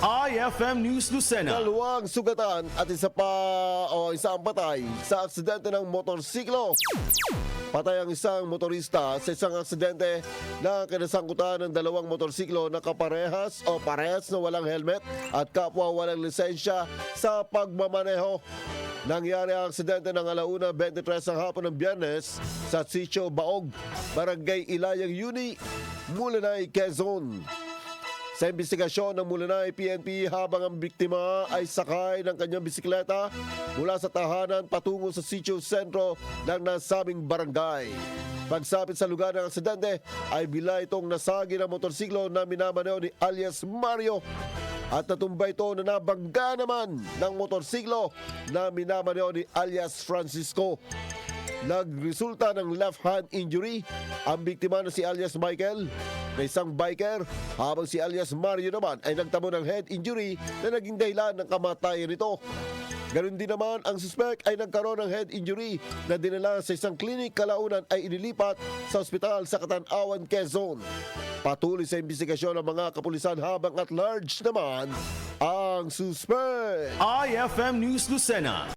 IFM News Lucena. Dalawang sugatan at isang patay sa aksidente ng motorsiklo. Patay ang isang motorista sa isang aksidente na kinasangkutan ng dalawang motorsiklo na kaparehas o parehas na walang helmet at kapwa walang lisensya sa pagmamaneho. Nangyari ang aksidente ng 1:23 ng hapon ng Biyernes sa Sitio Baog, Barangay Ilayang Yuni, Mulanay, Quezon. Sa investigasyon ng Mulanay PNP, habang ang biktima ay sakay ng kanyang bisikleta mula sa tahanan patungo sa sitio sentro ng nasabing barangay. Pagsapit sa lugar ng aksidente ay bila itong nasagi ng motorsiklo na minamaneho ni alias Mario at natumba ito na nabangga naman ng motorsiklo na minamaneho ni alias Francisco. Nagresulta ng left hand injury ang biktima na si alias Michael na isang biker, habang si alias Mario naman ay nagtamo ng head injury na naging dahilan ng kamatayan nito. Ganun din naman ang suspect ay nagkaroon ng head injury na dinala sa isang klinik kalaunan ay inilipat sa ospital sa Katanawan, Quezon. Patuloy sa investigasyon ng mga kapulisan habang at large naman ang suspect. IFM News Lucena.